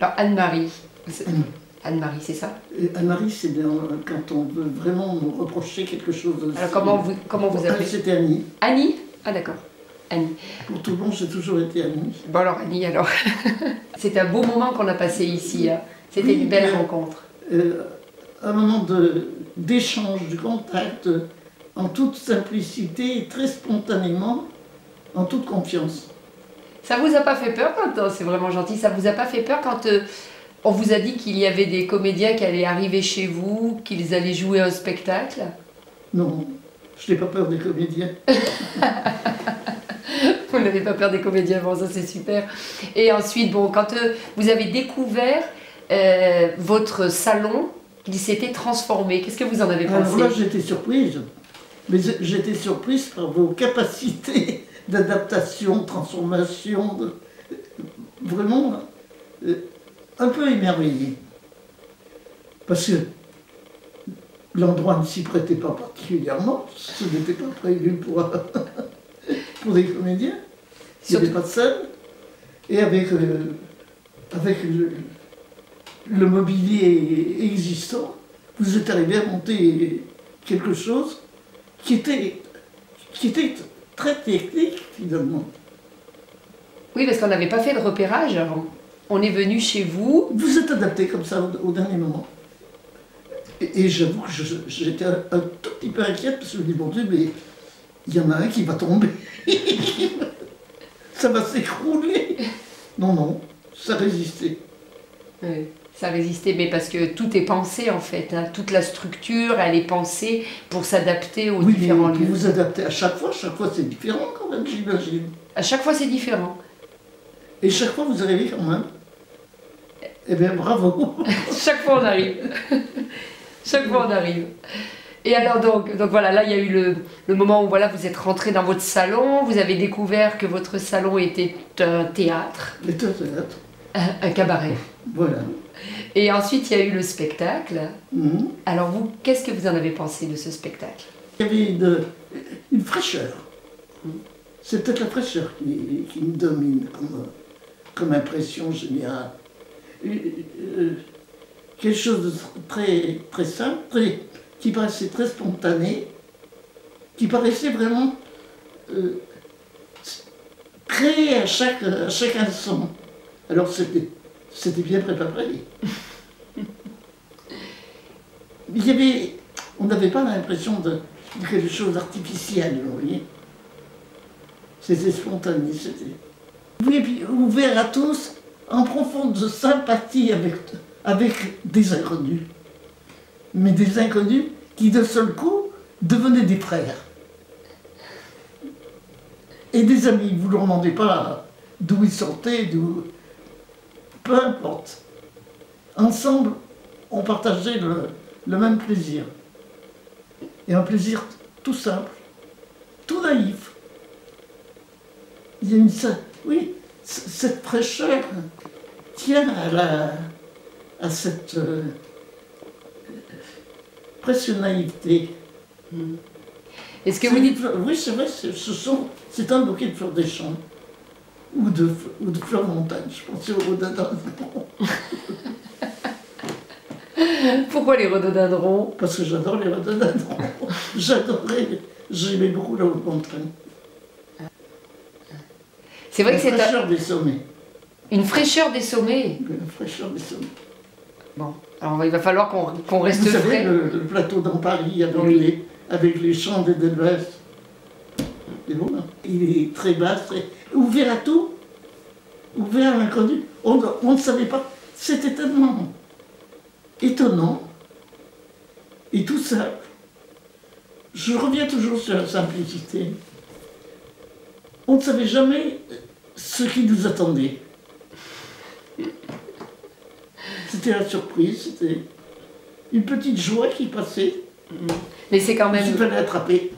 Alors Anne-Marie, Anne-Marie, c'est ça? Anne-Marie, c'est quand on veut vraiment nous reprocher quelque chose. Alors comment vous appelez? C'était Annie. Annie? Ah d'accord, Annie. Pour tout le monde, j'ai toujours été Annie. Bon alors Annie, alors. C'est un beau moment qu'on a passé ici, hein. C'était une belle rencontre. Un moment d'échange, de contact, en toute simplicité, très spontanément, en toute confiance. Ça vous a pas fait peur quand, c'est vraiment gentil, ça vous a pas fait peur quand on vous a dit qu'il y avait des comédiens qui allaient arriver chez vous, qu'ils allaient jouer un spectacle? Non, je n'ai pas peur des comédiens. Vous n'avez pas peur des comédiens, bon ça c'est super. Et ensuite, bon, quand vous avez découvert votre salon, il s'était transformé, qu'est-ce que vous en avez pensé? Alors là, j'étais surprise. Mais j'étais surprise par vos capacités d'adaptation, de transformation, vraiment un peu émerveillée. Parce que l'endroit ne s'y prêtait pas particulièrement, ce n'était pas prévu pour des comédiens, il n'y avait pas de scène, et avec le mobilier existant, vous êtes arrivé à monter quelque chose qui était très technique finalement. Oui, parce qu'on n'avait pas fait de repérage avant. On est venu chez vous. Vous êtes adapté comme ça au dernier moment. Et j'avoue que j'étais un tout petit peu inquiète parce que je me dis, mon Dieu, mais il y en a un qui va tomber. Ça va s'écrouler. Non, non, ça résistait. Oui, ça résistait, mais parce que tout est pensé en fait, hein. Toute la structure, elle est pensée pour s'adapter aux différents lieux. Vous vous adaptez à chaque fois c'est différent quand même, j'imagine. À chaque fois c'est différent. Et chaque fois vous arrivez quand même. Eh bien bravo. Chaque fois on arrive. Chaque fois on arrive. Et alors donc voilà, là il y a eu le moment où voilà, vous êtes rentré dans votre salon, vous avez découvert que votre salon était un théâtre. C'était un théâtre. Un cabaret. Voilà. Et ensuite, il y a eu le spectacle. Mmh. Alors vous, qu'est-ce que vous en avez pensé de ce spectacle? Il y avait une fraîcheur. C'est peut-être la fraîcheur qui me domine comme impression générale. Quelque chose de très, très simple, qui paraissait très spontané, qui paraissait vraiment créé à chaque instant. Alors c'était bien préparé. On n'avait pas l'impression de quelque chose d'artificiel, vous voyez. C'était spontané, c'était. Oui, et puis ouvert à tous, en profonde sympathie avec des inconnus. Mais des inconnus qui d'un seul coup devenaient des frères. Et des amis, vous ne leur demandez pas d'où ils sortaient, peu importe. Ensemble, on partageait le même plaisir. Et un plaisir tout simple, tout naïf. Il y a cette fraîcheur tient à cette presque naïveté. Est-ce que vous dites... Oui, c'est vrai, c'est un bouquet de fleurs des champs. Ou de fleurs montagne, je pensais aux rhododendrons. Pourquoi les rhododendrons? Parce que j'adore les rhododendrons. J'aimais beaucoup la haute montagne. C'est vrai que c'est une fraîcheur des sommets. Une fraîcheur des sommets. Une fraîcheur des sommets. Bon, alors il va falloir qu'on reste Vous frais. savez, le plateau dans Paris avec les champs d'Edelweiss. C'est bon, hein. Il est très bas, très ouvert à tout, ouvert à l'inconnu. On ne savait pas. C'était tellement étonnant et tout simple. Je reviens toujours sur la simplicité. On ne savait jamais ce qui nous attendait. C'était la surprise, c'était une petite joie qui passait. Mais c'est quand même... Il fallait attraper.